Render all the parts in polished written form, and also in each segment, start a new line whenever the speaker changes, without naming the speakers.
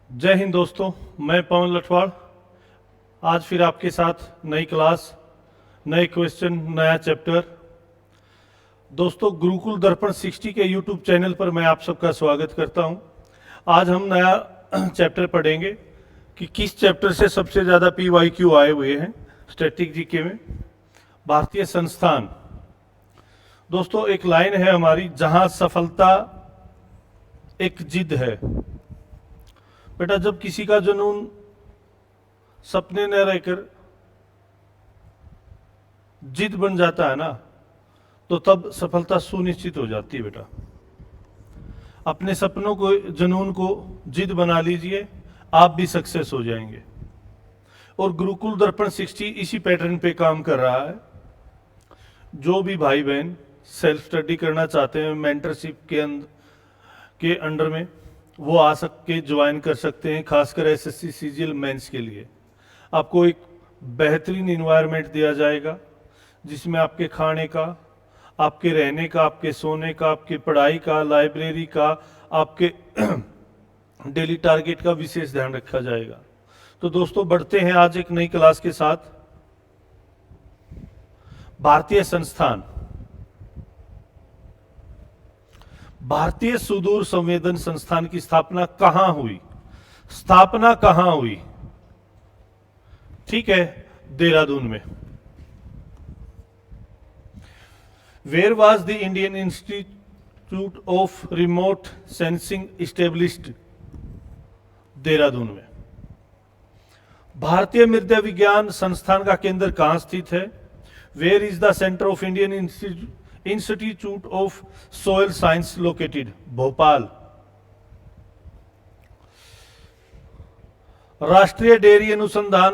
जय हिंद दोस्तों, मैं पवन लठवाड़ आज फिर आपके साथ नई क्लास, नए क्वेश्चन, नया चैप्टर। दोस्तों, गुरुकुल दर्पण 60 के यूट्यूब चैनल पर मैं आप सबका स्वागत करता हूं। आज हम नया चैप्टर पढ़ेंगे कि किस चैप्टर से सबसे ज़्यादा PYQ आए हुए हैं स्टैटिक जीके में। भारतीय संस्थान। दोस्तों, एक लाइन है हमारी, जहां सफलता एक जिद है। बेटा, जब किसी का जुनून सपने न रहकर जिद बन जाता है ना, तो तब सफलता सुनिश्चित हो जाती है। बेटा, अपने सपनों को, जुनून को जिद बना लीजिए, आप भी सक्सेस हो जाएंगे। और गुरुकुल दर्पण 60 इसी पैटर्न पे काम कर रहा है। जो भी भाई बहन सेल्फ स्टडी करना चाहते हैं मेंटरशिप के अंडर में, वो आ सके, ज्वाइन कर सकते हैं। खासकर SSC CGL मेंस के लिए आपको एक बेहतरीन इन्वायरमेंट दिया जाएगा, जिसमें आपके खाने का, आपके रहने का, आपके सोने का, आपकी पढ़ाई का, लाइब्रेरी का, आपके डेली टारगेट का विशेष ध्यान रखा जाएगा। तो दोस्तों, बढ़ते हैं आज एक नई क्लास के साथ। भारतीय संस्थान। भारतीय सुदूर संवेदन संस्थान की स्थापना कहां हुई? स्थापना कहां हुई? ठीक है, देहरादून में। Where was the Indian Institute of Remote Sensing established? Dehradun में। भारतीय मृदा विज्ञान संस्थान का केंद्र कहां स्थित है? Where is the centre of Indian Institute of Soil Science located? Bhopal. राष्ट्रीय डेयरी अनुसंधान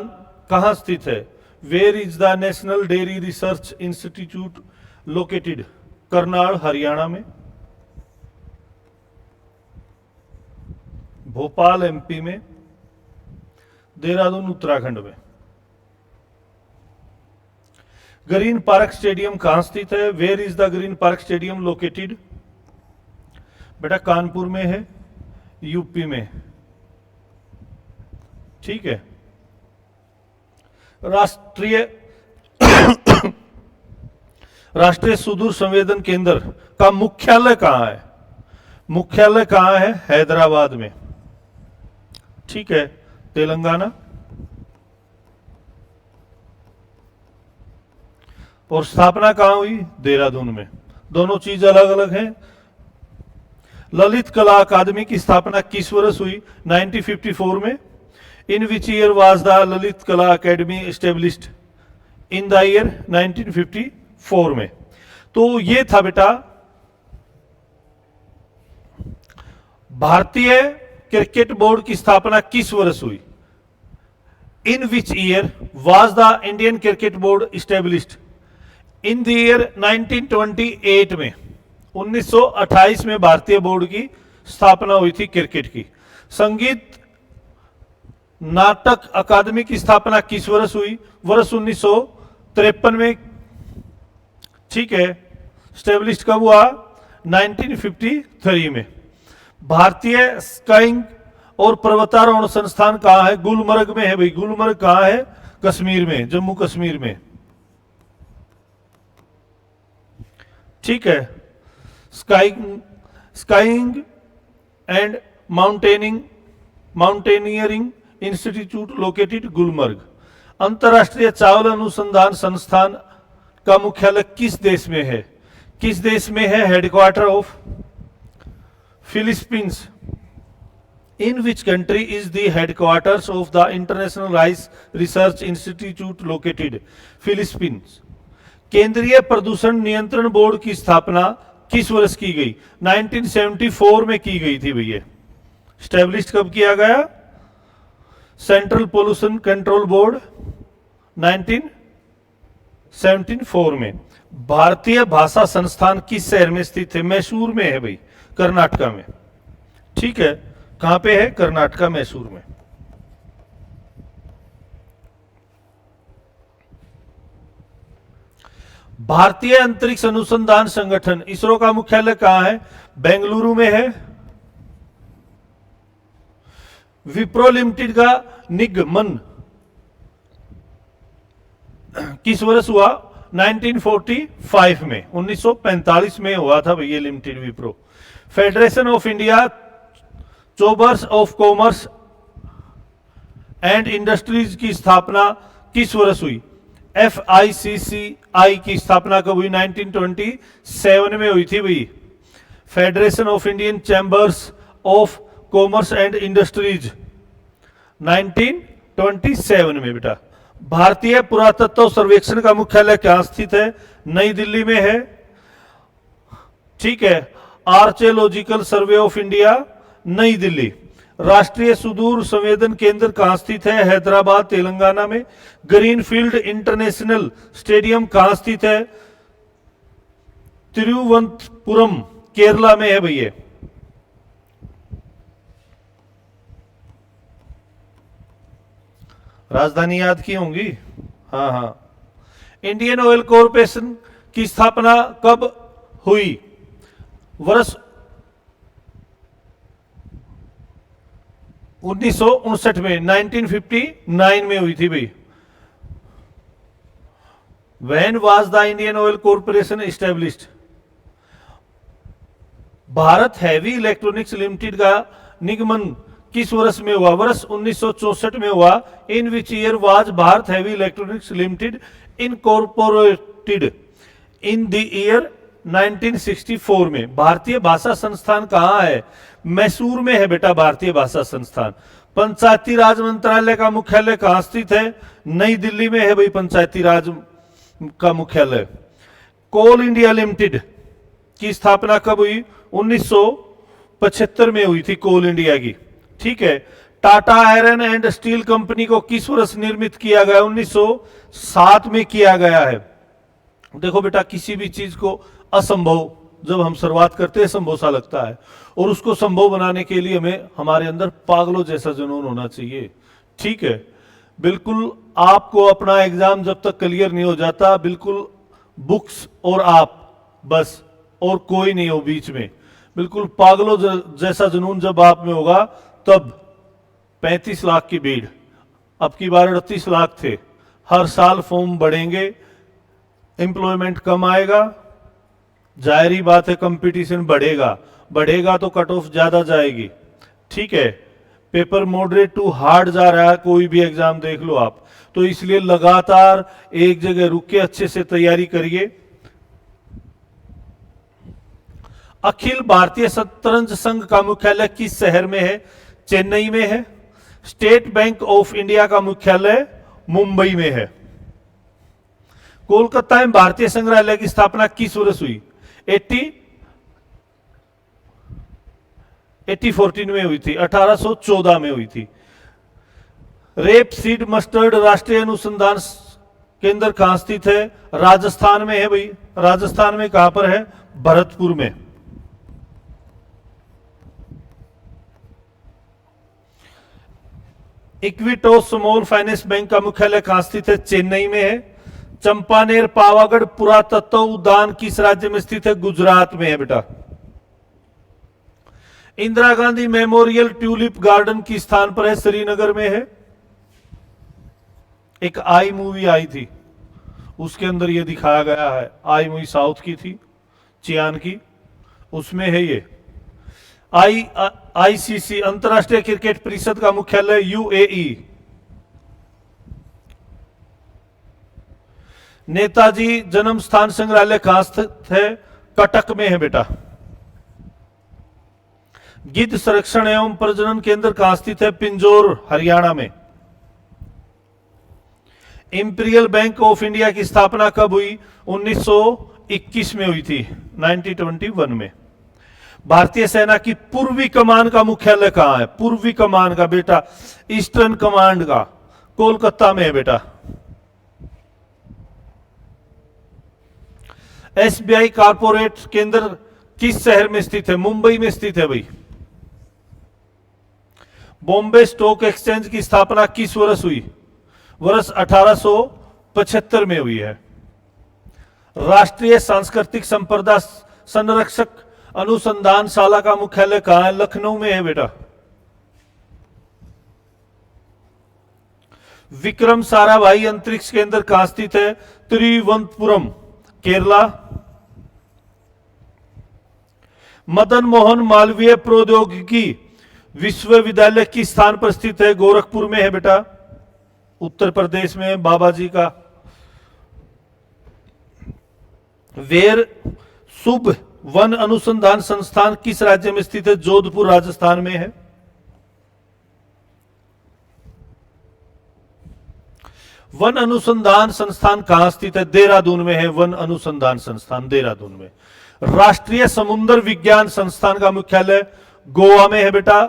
कहां स्थित है? Where is the National Dairy Research Institute located? Karnal, Haryana में। भोपाल MP में, देहरादून उत्तराखंड में। ग्रीन पार्क स्टेडियम कहां स्थित है? Where is the Green Park Stadium located? बेटा, कानपुर में है, UP में। ठीक है। राष्ट्रीय सुदूर संवेदन केंद्र का मुख्यालय कहां है? मुख्यालय कहां है? हैदराबाद में। ठीक है। तेलंगाना। और स्थापना कहां हुई? देहरादून में। दोनों चीज अलग अलग हैं। ललित कला अकादमी की स्थापना किस वर्ष हुई? 1954 में। In which year was the Lalit Kala Academy established? In the year 1954 में। तो ये था बेटा भारतीय क्रिकेट बोर्ड की स्थापना किस वर्ष हुई? In which year was the Indian cricket board established? In the year 1928 में। 1928 में भारतीय बोर्ड की स्थापना हुई थी क्रिकेट की। संगीत नाटक अकादमी की स्थापना किस वर्ष हुई? वर्ष 1953 में। ठीक है। स्टेब्लिश कब हुआ? 1953 में। भारतीय स्काइंग और पर्वतारोहण संस्थान कहां है? गुलमर्ग में है भाई। गुलमर्ग कहां है? कश्मीर में, जम्मू कश्मीर में। ठीक है। Skiing and mountaineering institute located Gulmarg. अंतरराष्ट्रीय चावल अनुसंधान संस्थान का मुख्यालय किस देश में है? किस देश में है? Headquarter of Philippines. In which country is the headquarters of the international rice research Institute located? Philippines. केंद्रीय प्रदूषण नियंत्रण बोर्ड की स्थापना किस वर्ष की गई? 1974 में की गई थी भैया। स्टैब्लिश कब किया गया? सेंट्रल पोल्यूशन कंट्रोल बोर्ड 1974 में। भारतीय भाषा संस्थान किस शहर में स्थित है? मैसूर में है भाई, कर्नाटका में। ठीक है। कहां पे है? कर्नाटका, मैसूर में। भारतीय अंतरिक्ष अनुसंधान संगठन इसरो का मुख्यालय कहां है? बेंगलुरु में है। विप्रो लिमिटेड का निगमन किस वर्ष हुआ? 1945 में, 1945 में हुआ था भैया limited Wipro. Federation of India chambers of commerce and industries की स्थापना किस वर्ष हुई? FICCI की स्थापना कब हुई? 1927 में हुई थी भाई। Federation of Indian chambers of commerce and industries 1927 में बेटा। भारतीय पुरातत्व सर्वेक्षण का मुख्यालय कहां स्थित है? नई दिल्ली में है। ठीक है। आर्कियोलॉजिकल सर्वे ऑफ इंडिया नई दिल्ली। राष्ट्रीय सुदूर संवेदन केंद्र कहां स्थित है? हैदराबाद तेलंगाना में। ग्रीनफील्ड इंटरनेशनल स्टेडियम कहां स्थित है? तिरुवनंतपुरम केरला में है भैया। राजधानी याद की होंगी? हाँ हाँ। इंडियन ऑयल कॉरपोरेशन की स्थापना कब हुई? वर्ष 1959 में, 1959 में हुई थी भाई। When was the Indian Oil Corporation established? Bharat heavy electronics limited का निगमन किस वर्ष में हुआ? वर्ष 1964 में हुआ। In which year was Bharat heavy electronics limited incorporated? In the year 1964 में। भारतीय भाषा संस्थान कहां है? मैसूर में है बेटा भारतीय भाषा संस्थान। पंचायती राज मंत्रालय का मुख्यालय कहां स्थित है? नई दिल्ली में है भाई पंचायती राज का मुख्यालय। कोल इंडिया लिमिटेड की स्थापना कब हुई? 1975 में हुई थी कोल इंडिया की। ठीक है। Tata iron and steel company को किस वर्ष निर्मित किया गया? 1907 में किया गया है। देखो बेटा, किसी भी चीज को असंभव जब हम शुरुआत करते हैं संभव सा लगता है, और उसको संभव बनाने के लिए हमें हमारे अंदर पागलों जैसा जुनून होना चाहिए। ठीक है। बिल्कुल आपको अपना एग्जाम जब तक क्लियर नहीं हो जाता, बिल्कुल बुक्स और आप बस, और कोई नहीं हो बीच में, बिल्कुल पागलों जैसा जुनून जब आप में होगा, तब 35 लाख की भीड़, अब की बार 38 लाख थे। हर साल फॉर्म बढ़ेंगे, एम्प्लॉयमेंट कम आएगा, जाहिर बात है कंपटीशन बढ़ेगा, बढ़ेगा तो कट ऑफ ज्यादा जाएगी। ठीक है। पेपर मॉडरेट टू हार्ड जा रहा है, कोई भी एग्जाम देख लो आप, तो इसलिए लगातार एक जगह रुक के अच्छे से तैयारी करिए। अखिल भारतीय शतरंज संघ का मुख्यालय किस शहर में है? चेन्नई में है। स्टेट बैंक ऑफ इंडिया का मुख्यालय मुंबई में है। कोलकाता में भारतीय संग्रहालय की स्थापना किस वर्ष हुई? 1814 में हुई थी, 1814 में हुई थी। रेप सीड मस्टर्ड राष्ट्रीय अनुसंधान केंद्र कहां स्थित है? राजस्थान में है भाई। राजस्थान में कहां पर है? भरतपुर में। इक्विटोस स्मॉल फाइनेंस बैंक का मुख्यालय कहां स्थित है? चेन्नई में है। चंपानेर पावागढ़ पुरातत्व उद्यान किस राज्य में स्थित है? गुजरात में है बेटा। Indira Gandhi memorial tulip garden किस स्थान पर है? श्रीनगर में है। एक आई मूवी आई थी, उसके अंदर यह दिखाया गया है। आई मूवी साउथ की थी, चियान की, उसमें है ये। ICC अंतर्राष्ट्रीय क्रिकेट परिषद का मुख्यालय UAE। नेताजी जन्म स्थान संग्रहालय कहां स्थित है? कटक में है बेटा। गिद्ध संरक्षण एवं प्रजनन केंद्र कहां स्थित है? पिंजौर हरियाणा में। इंपीरियल बैंक ऑफ इंडिया की स्थापना कब हुई? 1921 में हुई थी, 1921 में। भारतीय सेना की पूर्वी कमान का मुख्यालय कहां है? पूर्वी कमान का बेटा, ईस्टर्न कमांड का कोलकाता में है बेटा। SBI कॉर्पोरेट केंद्र किस शहर में स्थित है? मुंबई में स्थित है भाई। बॉम्बे स्टॉक एक्सचेंज की स्थापना किस वर्ष हुई? वर्ष 1875 में हुई है। राष्ट्रीय सांस्कृतिक संपदा संरक्षक अनुसंधानशाला का मुख्यालय कहां है? लखनऊ में है बेटा। विक्रम साराभाई अंतरिक्ष केंद्र कहां स्थित है? तिरुवनंतपुरम, केरला। मदन मोहन मालवीय प्रौद्योगिकी विश्वविद्यालय किस स्थान पर स्थित है? गोरखपुर में है बेटा, उत्तर प्रदेश में, बाबा जी का। वेर शुभ वन अनुसंधान संस्थान किस राज्य में स्थित है? जोधपुर, राजस्थान में है। वन अनुसंधान संस्थान कहां स्थित है? देहरादून में है वन अनुसंधान संस्थान, देहरादून में। राष्ट्रीय समुद्र विज्ञान संस्थान का मुख्यालय गोवा में है बेटा।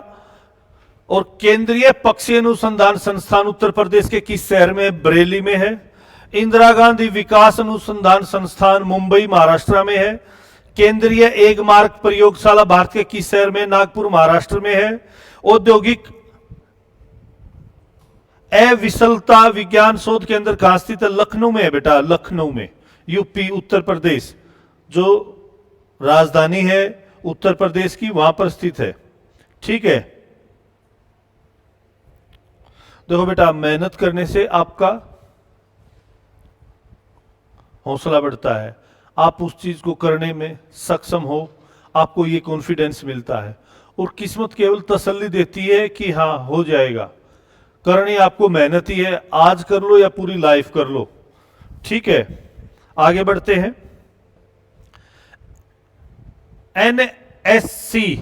और केंद्रीय पक्षी अनुसंधान संस्थान उत्तर प्रदेश के किस शहर में? बरेली में है। इंदिरा गांधी विकास अनुसंधान संस्थान मुंबई, महाराष्ट्र में है। केंद्रीय एग मार्ग प्रयोगशाला भारत के किस शहर में? नागपुर, महाराष्ट्र में है। औद्योगिक अविशलता विज्ञान शोध केंद्र कहां स्थित है? लखनऊ में है बेटा, लखनऊ में, यूपी, उत्तर प्रदेश। जो राजधानी है उत्तर प्रदेश की, वहां पर स्थित है। ठीक है, देखो बेटा, मेहनत करने से आपका हौसला बढ़ता है, आप उस चीज को करने में सक्षम हो, आपको ये कॉन्फिडेंस मिलता है। और किस्मत केवल तसल्ली देती है कि हाँ हो जाएगा, करनी आपको मेहनत ही है, आज कर लो या पूरी लाइफ कर लो। ठीक है, आगे बढ़ते हैं। NSE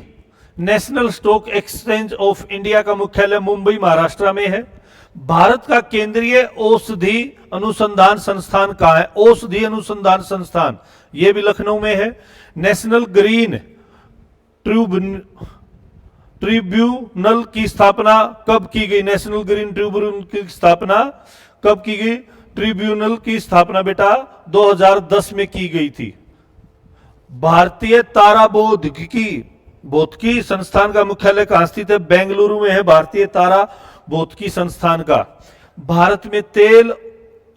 national stock exchange of India का मुख्यालय मुंबई, महाराष्ट्र में है। भारत का केंद्रीय औषधि अनुसंधान संस्थान कहां है? औषधि अनुसंधान संस्थान, यह भी लखनऊ में है। नेशनल ग्रीन ट्रिब्यूनल की स्थापना कब की गई? नेशनल ग्रीन ट्रिब्यूनल की स्थापना कब की गई? ट्रिब्यूनल की स्थापना बेटा 2010 में की गई थी। भारतीय तारा भौतिकी संस्थान का मुख्यालय कहां स्थित है? बेंगलुरु में है भारतीय तारा भौतिकी संस्थान का। भारत में तेल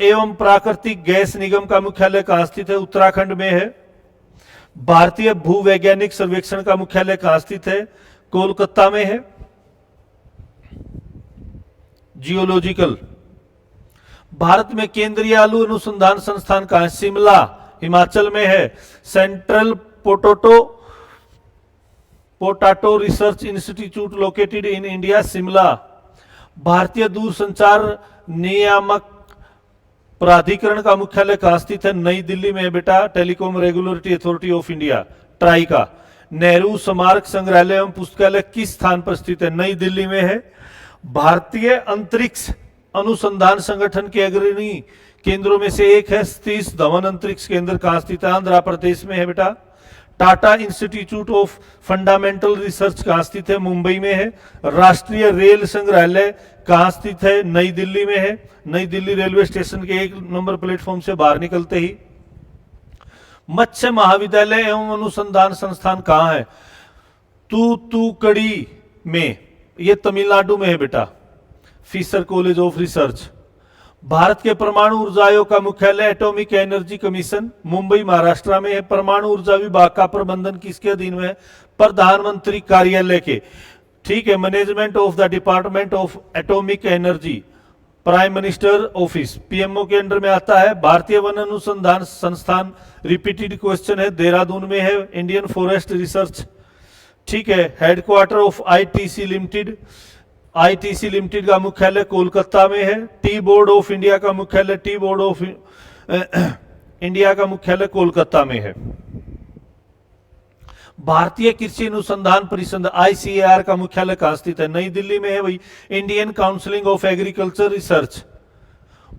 एवं प्राकृतिक गैस निगम का मुख्यालय कहां स्थित है? उत्तराखंड में है। भारतीय भूवैज्ञानिक सर्वेक्षण का मुख्यालय कहां स्थित है? कोलकाता में है। जियोलॉजिकल, भारत में केंद्रीय आलू अनुसंधान संस्थान कहां है? शिमला, हिमाचल में है। Central potato research Institute located in India, Shimla. भारतीय दूरसंचार नियामक प्राधिकरण का मुख्यालय कहां स्थित है? नई दिल्ली में है बेटा, telecom regulatory authority of India, try का। नेहरू स्मारक संग्रहालय एवं पुस्तकालय किस स्थान पर स्थित है? नई दिल्ली में है। भारतीय अंतरिक्ष अनुसंधान संगठन के अग्रणी केंद्रों में से एक है सतीश धवन अंतरिक्ष केंद्र, कहां स्थित है? आंध्र प्रदेश में है बेटा। Tata institute of fundamental research कहां स्थित है? मुंबई में है। राष्ट्रीय रेल संग्रहालय कहां स्थित है? नई दिल्ली में है। नई दिल्ली रेलवे स्टेशन के 1 नंबर प्लेटफॉर्म से बाहर निकलते ही। मत्स्य महाविद्यालय एवं अनुसंधान संस्थान कहां है? तूतुकुड़ी में, यह तमिलनाडु में है बेटा। Fisher College of Research. Bharat के परमाणु ऊर्जा आयोग का मुख्यालय Atomic Energy Commission Mumbai, Maharashtra में है। परमाणु ऊर्जा विभाग का प्रबंधन किसके अधीन में है? प्रधानमंत्री कार्यालय के। ठीक है, management of the department of atomic energy, prime minister office, PMO के अंडर में आता है। भारतीय वन अनुसंधान संस्थान, रिपीटेड क्वेश्चन है, देहरादून में है। इंडियन फॉरेस्ट रिसर्च, ठीक है, headquarter of ITC limited, ITC limited का मुख्यालय कोलकाता में है। टी बोर्ड ऑफ इंडिया का मुख्यालय, टी बोर्ड ऑफ इंडिया का मुख्यालय कोलकाता में है। भारतीय कृषि अनुसंधान परिषद आईसीएआर का मुख्यालय कहां स्थित है? नई दिल्ली में है भाई। Indian counselling of agriculture research,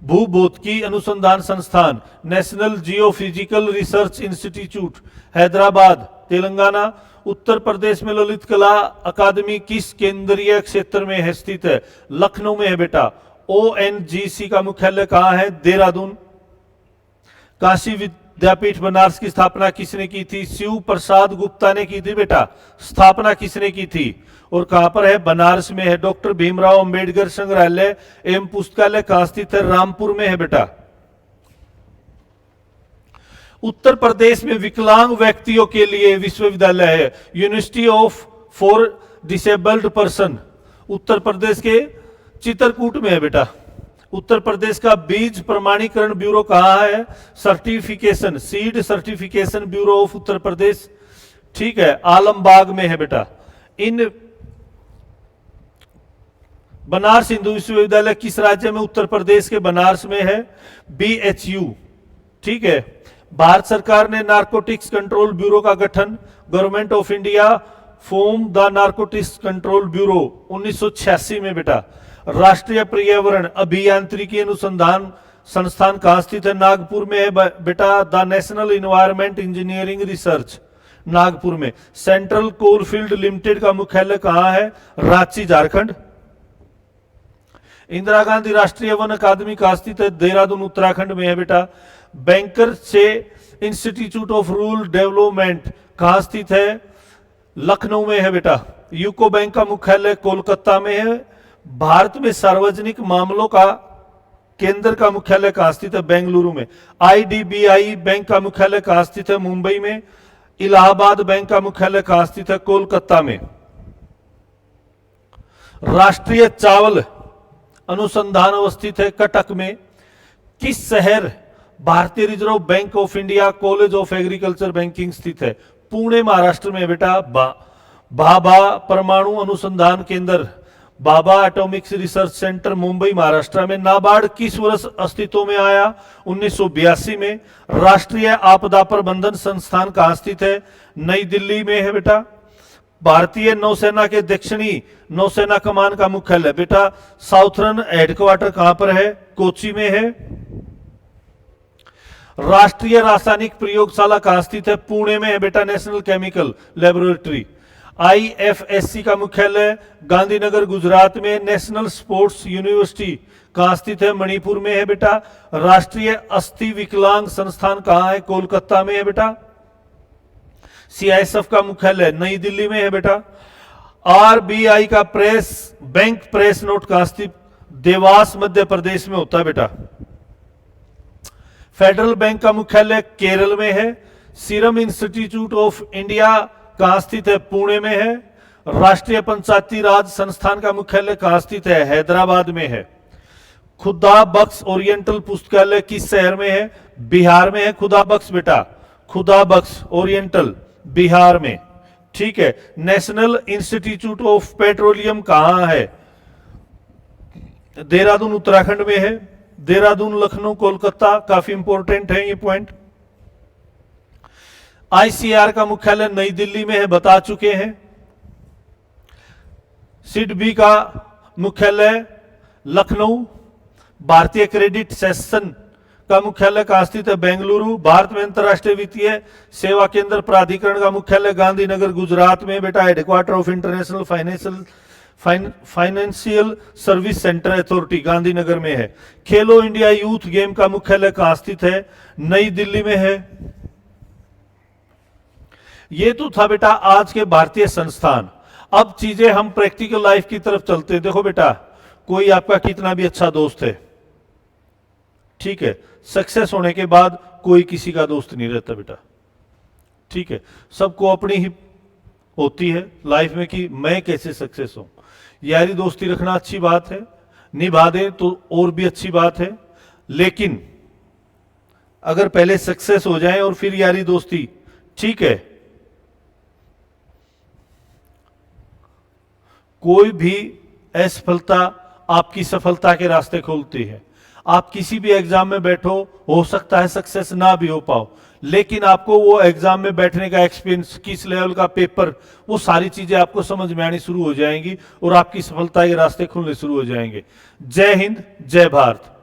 भूभौतिकी अनुसंधान संस्थान, national geophysical research institute, Hyderabad, Telangana. Uttar Pradesh में ललित कला अकादमी किस केंद्रीय क्षेत्र में है स्थित है? लखनऊ में है बेटा। ओएनजीसी का मुख्यालय कहां है? देहरादून। काशी विद्यापीठ बनारस की स्थापना किसने की थी? शिव प्रसाद गुप्ता ने की थी बेटा। स्थापना किसने की थी और कहां पर है? बनारस में है। डॉक्टर भीमराव अंबेडकर संग्रहालय एवं पुस्तकालय कहां स्थित है? रामपुर में है बेटा। उत्तर प्रदेश में विकलांग व्यक्तियों के लिए विश्वविद्यालय है, university of for disabled person, Uttar Pradesh के चित्रकूट में है बेटा। उत्तर प्रदेश का बीज प्रमाणीकरण ब्यूरो कहाँ है? Certification, seed certification bureau of Uttar Pradesh, ठीक है, आलमबाग में है बेटा। इन बनारस हिंदू विश्वविद्यालय किस राज्य में? उत्तर प्रदेश के बनारस में है, BHU, ठीक है। भारत सरकार ने नारकोटिक्स कंट्रोल ब्यूरो का गठन, government of India form the narcotics control bureau 1986 में बेटा। राष्ट्रीय पर्यावरण अभियांत्रिकी अनुसंधान संस्थान कहां स्थित है? नागपुर में है बेटा। The national environment engineering research, Nagpur में। सेंट्रल कोलफील्ड लिमिटेड का मुख्यालय कहां है? रांची, झारखंड। इंदिरा गांधी राष्ट्रीय वन अकादमी कहां स्थित है? देहरादून, उत्तराखंड में है बेटा। बैंकर से इंस्टीट्यूट ऑफ रूरल डेवलपमेंट कहां स्थित है? लखनऊ में है बेटा। यूको बैंक का मुख्यालय कोलकाता में है। भारत में सार्वजनिक मामलों का केंद्र का मुख्यालय कहां स्थित है? बेंगलुरु में। IDBI बैंक का मुख्यालय कहां स्थित है? मुंबई में। इलाहाबाद बैंक का मुख्यालय कहां स्थित है? कोलकाता में। राष्ट्रीय चावल अनुसंधान अवस्थित है कटक में। किस शहर भारतीय reserve bank of India college of agriculture banking स्थित है? पुणे, महाराष्ट्र में बेटा। भाभा परमाणु अनुसंधान केंद्र, Bhabha Atomics research centre, Mumbai, Maharashtra में। नाबार्ड किस वर्ष अस्तित्व में आया? 1982 में। राष्ट्रीय आपदा प्रबंधन संस्थान कहां स्थित है? नई दिल्ली में है बेटा। भारतीय नौसेना के दक्षिणी नौसेना कमान का मुख्यालय बेटा साउथर्न हेडक्वार्टर कहां पर है? कोची में है। राष्ट्रीय रासायनिक प्रयोगशाला कहां स्थित है? पुणे में है बेटा, नेशनल केमिकल लेबोरेटरी। IFSC का मुख्यालय गांधीनगर, गुजरात में। नेशनल स्पोर्ट्स यूनिवर्सिटी कहां स्थित है? मणिपुर में है बेटा। राष्ट्रीय अस्थि विकलांग संस्थान कहां है? कोलकाता में है बेटा। CISF का मुख्यालय नई दिल्ली में है बेटा। RBI का बैंक प्रेस नोट कहां स्थित? देवास, मध्य प्रदेश में होता है बेटा। फेडरल बैंक का मुख्यालय केरल में है। सीरम इंस्टीट्यूट ऑफ इंडिया कहां स्थित है? पुणे में है। राष्ट्रीय पंचायती राज संस्थान का मुख्यालय कहां स्थित है? हैदराबाद में है। खुदा बख्श ओरिएंटल पुस्तकालय किस शहर में है? बिहार में है। खुदा बख्श बेटा, खुदा बख्श ओरिएंटल, बिहार में, ठीक है। नेशनल इंस्टीट्यूट ऑफ पेट्रोलियम कहां है? देहरादून, उत्तराखंड में है। देहरादून, लखनऊ, कोलकाता, काफी इंपॉर्टेंट है ये पॉइंट। ICAR का मुख्यालय नई दिल्ली में है, बता चुके हैं। SIDBI का मुख्यालय लखनऊ। भारतीय क्रेडिट सेशन का मुख्यालय कहां स्थित है? बेंगलुरु। भारत में अंतरराष्ट्रीय वित्तीय सेवा केंद्र प्राधिकरण का मुख्यालय गांधीनगर, गुजरात में बेटा। Headquarter of international financial service centre authority Gandhinagar में है। खेलो इंडिया यूथ गेम का मुख्यालय कहां स्थित है? नई दिल्ली में है। ये तो था बेटा आज के भारतीय संस्थान। अब चीजें हम प्रैक्टिकल लाइफ की तरफ चलते हैं। देखो बेटा, कोई आपका कितना भी अच्छा दोस्त है, ठीक है, सक्सेस होने के बाद कोई किसी का दोस्त नहीं रहता बेटा, ठीक है। सबको अपनी ही होती है लाइफ में कि मैं कैसे सक्सेस हूं। यारी दोस्ती रखना अच्छी बात है, निभा दे तो और भी अच्छी बात है, लेकिन अगर पहले सक्सेस हो जाए और फिर यारी दोस्ती, ठीक है, कोई भी असफलता आपकी सफलता के रास्ते खोलती है। आप किसी भी एग्जाम में बैठो, हो सकता है सक्सेस ना भी हो पाओ, लेकिन आपको वो एग्जाम में बैठने का एक्सपीरियंस, किस लेवल का पेपर, वो सारी चीजें आपको समझ में आनी शुरू हो जाएंगी और आपकी सफलता के रास्ते खुलने शुरू हो जाएंगे। जय हिंद, जय भारत।